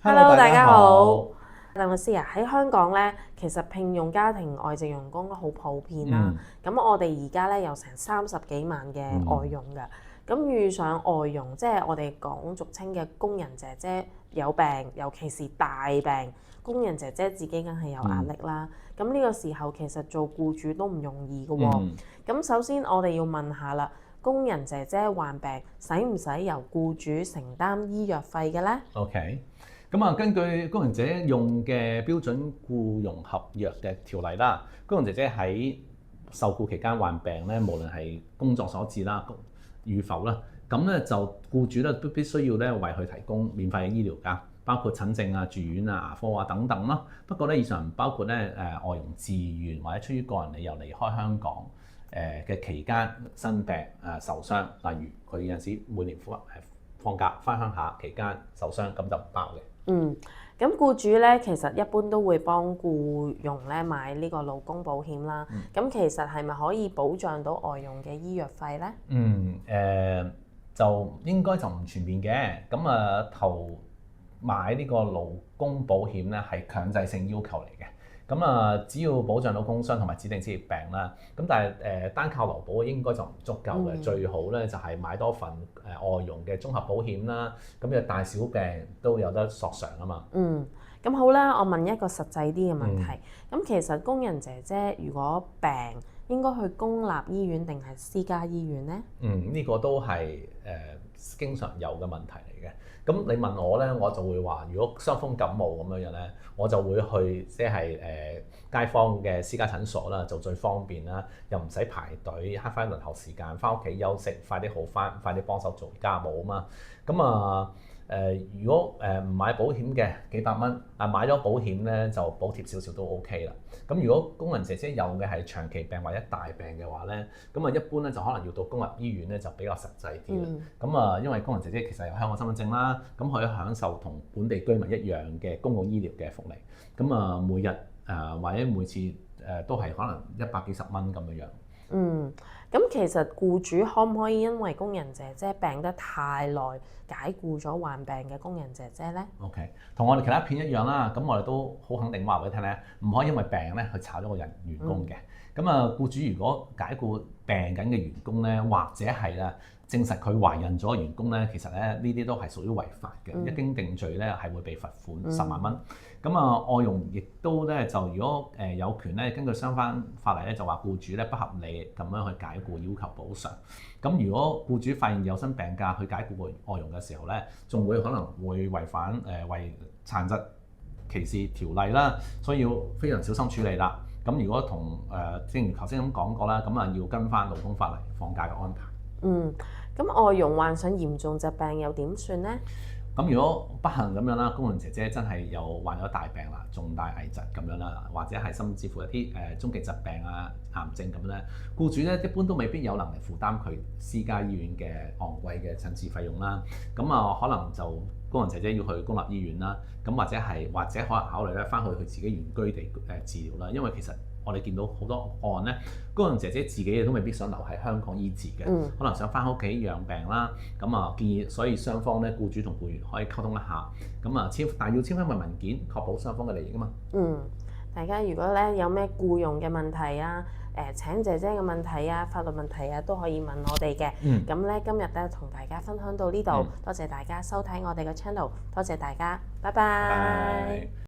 Hello，大家好。鄧律師啊，喺香港咧，其實聘用家庭外籍傭工都好普遍啦。咁、我哋而家咧有成30幾萬嘅外傭㗎。咁遇上外傭，即係我哋講俗稱嘅工人姐姐有病，尤其是大病，工人姐姐自己梗係有壓力啦。咁呢個時候其實做僱主都唔容易㗎喎。咁首先我哋要問下啦，工人姐姐患病，使唔使由僱主承擔醫藥費嘅咧？OK，咁啊，根據工人姐姐用嘅標準僱傭合約嘅條例啦，工人姐姐喺受僱期間患病咧，無論係工作所致啦與否啦，咁咧就僱主咧都必須要咧為佢提供免費嘅醫療㗎，包括診症啊、住院啊、牙科啊等等咯。不過咧，以上唔包括咧外傭自願或者出於個人理由離開香港嘅期間生病受傷，例如佢有陣時每年放假翻鄉下期間受傷，咁就唔包嘅。咁僱主咧其實一般都會幫僱傭咧買呢個勞工保險啦。咁、其實係咪可以保障到外傭嘅醫藥費咧？就應該就唔全面嘅。咁買呢個勞工保險咧係強制性要求嚟嘅。只要保障到工傷同埋指定職業病啦，咁但係單靠勞保應該就唔足夠嘅。最好咧就係買多份外傭嘅綜合保險啦，咁嘅大小病都有得索償啊嘛。咁好啦，我問一個實際啲嘅問題。咁、其實工人姐姐如果病，應該去公立醫院定係私家醫院呢？呢個都係經常有嘅問題嚟嘅。咁你問我咧，我就會話，如果傷風感冒咁樣咧，我就會去即係街坊嘅私家診所啦，就最方便啦，又唔使排隊，慳翻輪候時間，翻屋企休息，快啲好翻，快啲幫手做家務啊嘛。如果唔買保險嘅幾百蚊，買咗保險咧就補貼少少都 OK 啦。咁如果工人姐姐有嘅係長期病或者大病嘅話咧，一般咧就可能要到公立醫院咧就比較實際啲啦。因為工人姐姐其實有香港身份證啦，咁佢享受同本地居民一樣嘅公共醫療嘅福利。每日或者每次都係可能100幾十蚊咁樣。咁其實僱主可唔可以因為工人姐姐病得太耐，解僱咗患病嘅工人姐姐呢？ OK， 同我哋其他片一樣啦。咁我哋都好肯定話俾你聽咧，唔可以因為病咧去炒咗個員工嘅。僱主如果解僱病緊嘅員工咧，或者係啦證實佢懷孕咗嘅員工咧，其實咧呢啲都係屬於違法嘅。一經定罪咧係會被罰款10萬蚊。外傭亦都咧就如果有權咧，根據相關法例咧就話僱主咧不合理咁樣去解僱要求補償。如果僱主發現有薪病假去解僱外傭嘅時候咧，仲可能會違反為殘疾歧視條例啦，所以要非常小心處理啦。如果正如頭先咁講過啦，要跟翻勞工法例放假嘅安排。咁外傭患上嚴重疾病又點算呢？如果不幸咁樣啦，工人姐姐真係有患咗大病啦、重大危疾咁樣啦，或者係甚至乎一啲終極疾病啊、癌症咁咧，僱主咧一般都未必有能力負擔佢私家醫院嘅昂貴嘅診治費用啦。可能就工人姐姐要去公立醫院啦，或者可能考慮咧翻去佢自己原居地治療啦。因為其實我哋見到好多案咧，工人姐姐自己都未必想留喺香港醫治嘅，可能想翻屋企養病啦。建議所以雙方咧，僱主同僱員可以溝通一下。但係要簽翻份文件，確保雙方嘅利益啊嘛。大家如果咧有咩僱傭嘅問題啊、請姐姐嘅問題啊、法律問題啊，都可以問我哋嘅。咁咧今日咧同大家分享到呢度，多謝大家收睇我哋嘅 channel，多謝大家，拜拜。